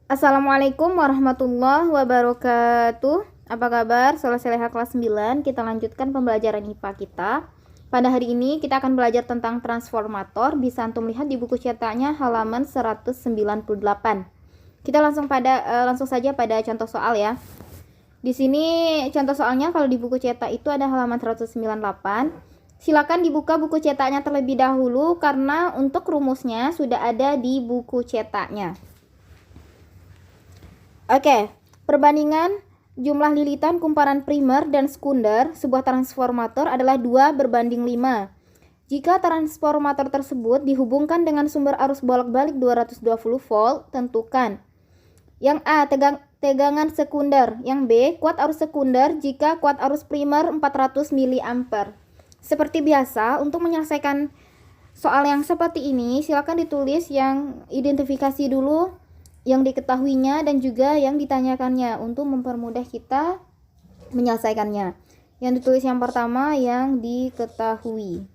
Assalamualaikum warahmatullahi wabarakatuh. Apa kabar? Soleha kelas 9. Kita lanjutkan pembelajaran IPA kita. Pada hari ini kita akan belajar tentang transformator. Bisa antum lihat di buku cetaknya halaman 198. Kita langsung saja pada contoh soal ya. Di sini contoh soalnya kalau di buku cetak itu ada halaman 198. Silakan dibuka buku cetaknya terlebih dahulu karena untuk rumusnya sudah ada di buku cetaknya. Oke, perbandingan jumlah lilitan kumparan primer dan sekunder sebuah transformator adalah 2:5. Jika transformator tersebut dihubungkan dengan sumber arus bolak-balik 220 volt, tentukan. Yang A, tegangan sekunder. Yang B, kuat arus sekunder jika kuat arus primer 400 mA. Seperti biasa, untuk menyelesaikan soal yang seperti ini, silakan ditulis yang identifikasi dulu, yang diketahuinya dan juga yang ditanyakannya untuk mempermudah kita menyelesaikannya. Yang ditulis yang pertama yang diketahui.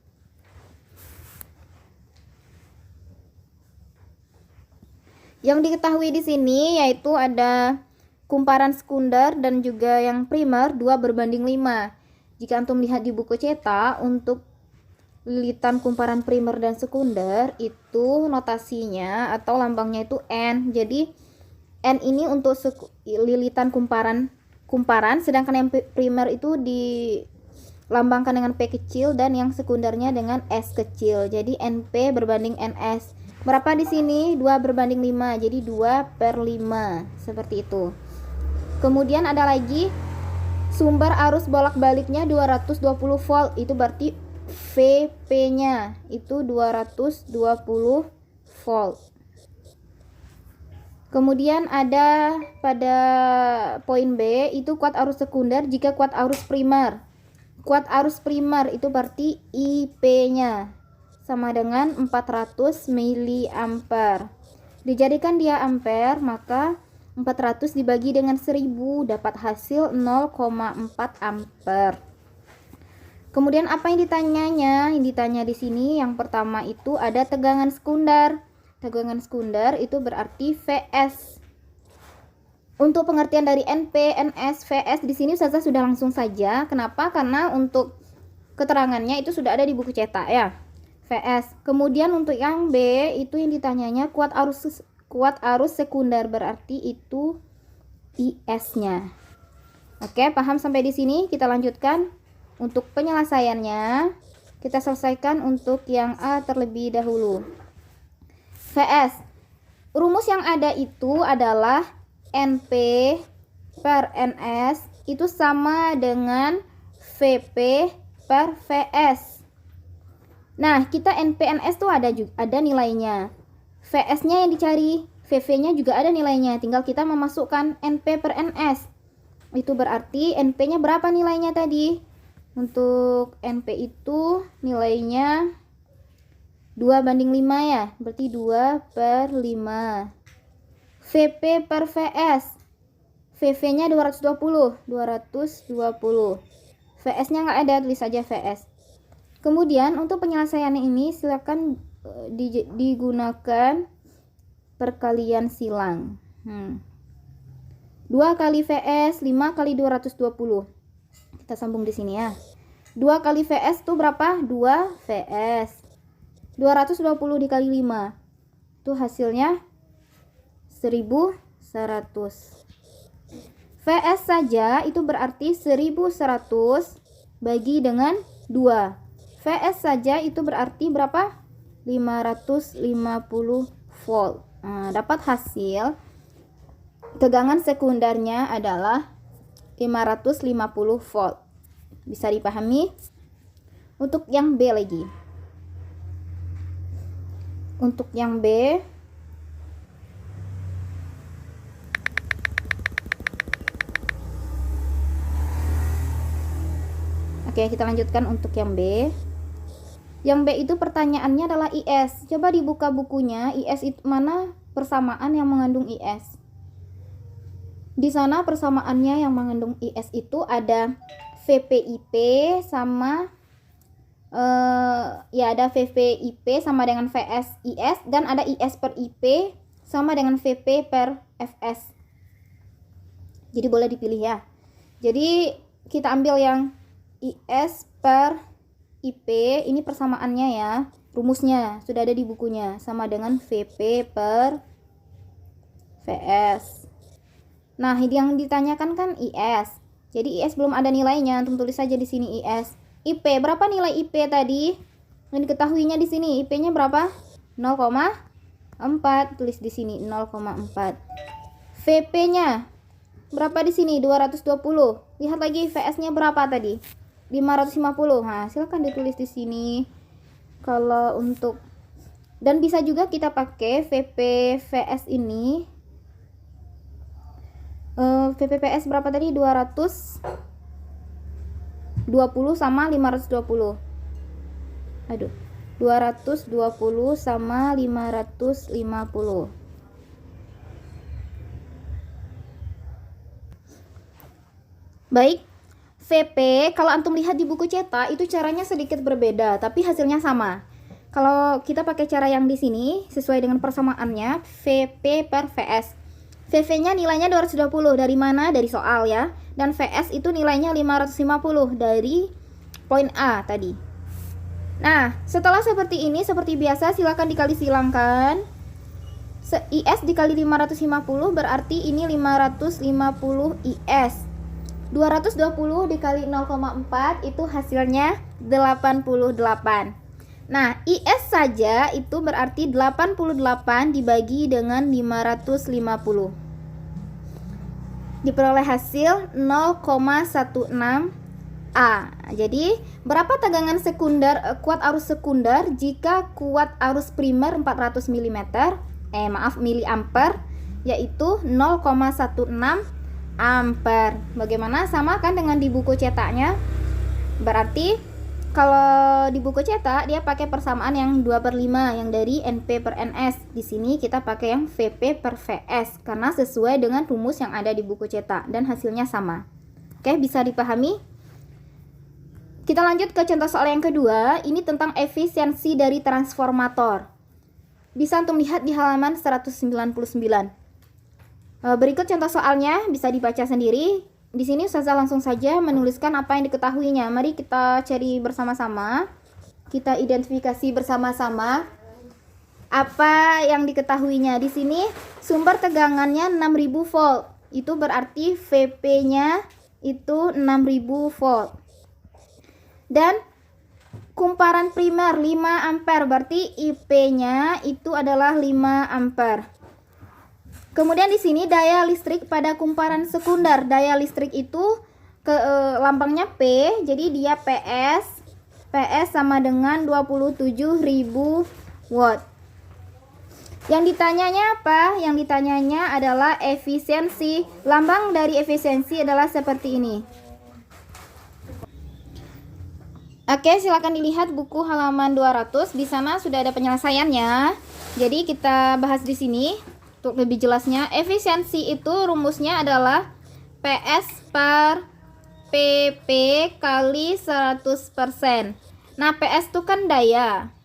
Yang diketahui di sini yaitu ada kumparan sekunder dan juga yang primer 2:5. Jika antum lihat di buku cetak, untuk lilitan kumparan primer dan sekunder itu notasinya atau lambangnya itu N. Jadi N ini untuk lilitan kumparan, sedangkan yang primer itu dilambangkan dengan P kecil dan yang sekundernya dengan S kecil. Jadi NP berbanding NS. Berapa di sini? 2:5. Jadi 2/5. Seperti itu. Kemudian ada lagi sumber arus bolak-baliknya 220 volt. Itu berarti VP-nya itu 220 volt. Kemudian ada pada poin B itu kuat arus sekunder jika kuat arus primer. Kuat arus primer itu berarti IP-nya sama dengan 400 mA. Dijadikan dia ampere, maka 400 dibagi dengan 1000 dapat hasil 0,4 ampere. Kemudian apa yang ditanyanya? Yang ditanya di sini yang pertama itu ada tegangan sekunder. Tegangan sekunder itu berarti VS. Untuk pengertian dari NP, NS, VS di sini Ustazah sudah langsung saja. Kenapa? Karena untuk keterangannya itu sudah ada di buku cetak ya. VS. Kemudian untuk yang B itu yang ditanyanya kuat arus sekunder, berarti itu IS-nya. Oke, paham sampai di sini? Kita lanjutkan. Untuk penyelesaiannya, kita selesaikan untuk yang A terlebih dahulu. VS. Rumus yang ada itu adalah NP per NS itu sama dengan VP per VS. Nah, kita NP NS tuh ada nilainya. VS-nya yang dicari, VV-nya juga ada nilainya. Tinggal kita memasukkan NP per NS. Itu berarti NP-nya berapa nilainya tadi? Untuk NP itu nilainya 2:5 ya, berarti 2/5. VP per VS, VV-nya 220. VS-nya nggak ada, tulis saja VS. Kemudian untuk penyelesaiannya ini silakan digunakan perkalian silang. 2 kali VS 5 kali 220. Kita sambung di sini ya. 2 kali VS itu berapa? 2 VS. 220 dikali 5. Itu hasilnya 1100. VS saja itu berarti 1100 bagi dengan 2. VS saja itu berarti berapa? 550 volt. Nah, dapat hasil tegangan sekundernya adalah 550 volt. Bisa dipahami? Untuk yang B lagi. Untuk yang B, oke, kita lanjutkan untuk yang B. Yang B itu pertanyaannya adalah IS. Coba dibuka bukunya, IS itu mana persamaan yang mengandung IS? Di sana persamaannya yang mengandung IS itu ada VPIP sama ya ada VPIP sama dengan VS IS, dan ada IS per IP sama dengan VP per Fs. Jadi boleh dipilih ya. Jadi kita ambil yang IS per IP, ini persamaannya ya. Rumusnya sudah ada di bukunya, sama dengan VP per Vs. Nah, yang ditanyakan kan IS. Jadi IS belum ada nilainya, antum tulis saja di sini IS. IP, berapa nilai IP tadi? Yang diketahuinya di sini IP-nya berapa? 0,4. Tulis di sini 0,4. VP-nya berapa di sini? 220. Lihat lagi VS-nya berapa tadi? 550. Nah, silakan ditulis di sini. Kalau untuk, dan bisa juga kita pakai VPVS ini. VPVS berapa tadi? 220 sama 520. Aduh. 220 sama 550. Baik. VP, kalau antum lihat di buku cetak itu caranya sedikit berbeda, tapi hasilnya sama. Kalau kita pakai cara yang di sini sesuai dengan persamaannya, VP per VS. VV-nya nilainya 220 dari mana? Dari soal ya. Dan VS itu nilainya 550 dari poin A tadi. Nah, setelah seperti ini, seperti biasa silakan dikali silangkan. IS dikali 550 berarti ini 550 IS. 220 dikali 0,4 itu hasilnya 88. Nah, IS saja itu berarti 88 dibagi dengan 550. Diperoleh hasil 0,16 A. Jadi, berapa tegangan sekunder kuat arus sekunder jika kuat arus primer 400 mm? Miliampere, yaitu 0,16 ampere. Bagaimana? Sama kan dengan di buku cetaknya? Berarti kalau di buku cetak dia pakai persamaan yang 2/5 yang dari NP per NS. Di sini kita pakai yang VP per VS karena sesuai dengan rumus yang ada di buku cetak dan hasilnya sama. Oke, bisa dipahami? Kita lanjut ke contoh soal yang kedua. Ini tentang efisiensi dari transformator. Bisa antum lihat di halaman 199. Berikut contoh soalnya, bisa dibaca sendiri. Di sini Ustazah langsung saja menuliskan apa yang diketahuinya. Mari kita cari bersama-sama. Kita identifikasi bersama-sama apa yang diketahuinya. Di sini sumber tegangannya 6000 volt. Itu berarti VP-nya itu 6000 volt. Dan kumparan primer 5 ampere, berarti IP-nya itu adalah 5 ampere. Kemudian di sini daya listrik pada kumparan sekunder. Daya listrik itu lambangnya P, jadi dia PS. PS sama dengan 27.000 watt. Yang ditanyanya apa? Yang ditanyanya adalah efisiensi. Lambang dari efisiensi adalah seperti ini. Oke, silakan dilihat buku halaman 200. Di sana sudah ada penyelesaiannya. Jadi kita bahas di sini. Untuk lebih jelasnya, efisiensi itu rumusnya adalah PS per PP kali 100%. Nah, PS itu kan daya.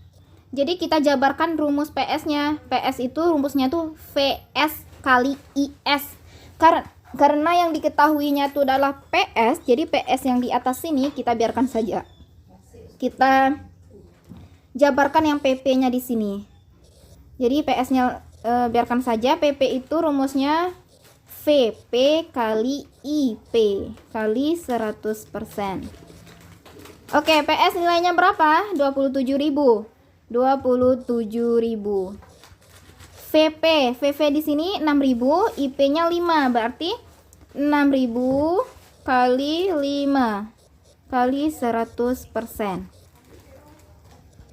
Jadi kita jabarkan rumus PS-nya. PS itu rumusnya tuh VS kali IS. Karena yang diketahuinya itu adalah PS, jadi PS yang di atas sini kita biarkan saja. Kita jabarkan yang PP-nya di sini. Jadi PS-nya biarkan saja. PP itu rumusnya VP kali IP kali 100%. Oke, PS nilainya berapa? 27.000. 27.000. VP di sini 6.000, IP-nya 5, berarti 6.000 kali 5 kali 100%.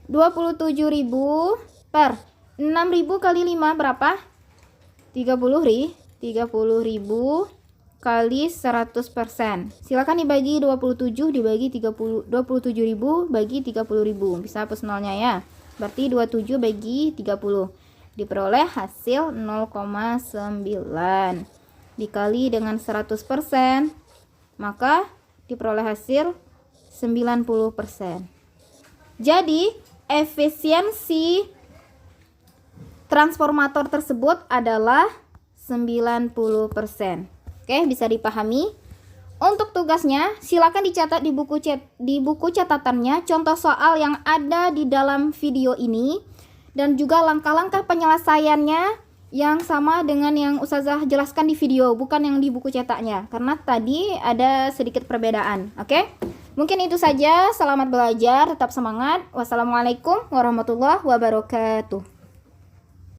27.000 per 6.000 kali 5 berapa? 30.000 kali 100%. Silakan dibagi 27 dibagi 30, 27.000 bagi 30.000. Bisa hapus nolnya ya. Berarti 27 bagi 30. Diperoleh hasil 0,9. Dikali dengan 100%, maka diperoleh hasil 90%. Jadi efisiensi transformator tersebut adalah 90%. Oke, bisa dipahami. Untuk tugasnya, silakan dicatat di buku catatannya contoh soal yang ada di dalam video ini dan juga langkah-langkah penyelesaiannya yang sama dengan yang Ustazah jelaskan di video, bukan yang di buku cetaknya, karena tadi ada sedikit perbedaan. Oke? Mungkin itu saja. Selamat belajar, tetap semangat. Wassalamualaikum warahmatullahi wabarakatuh.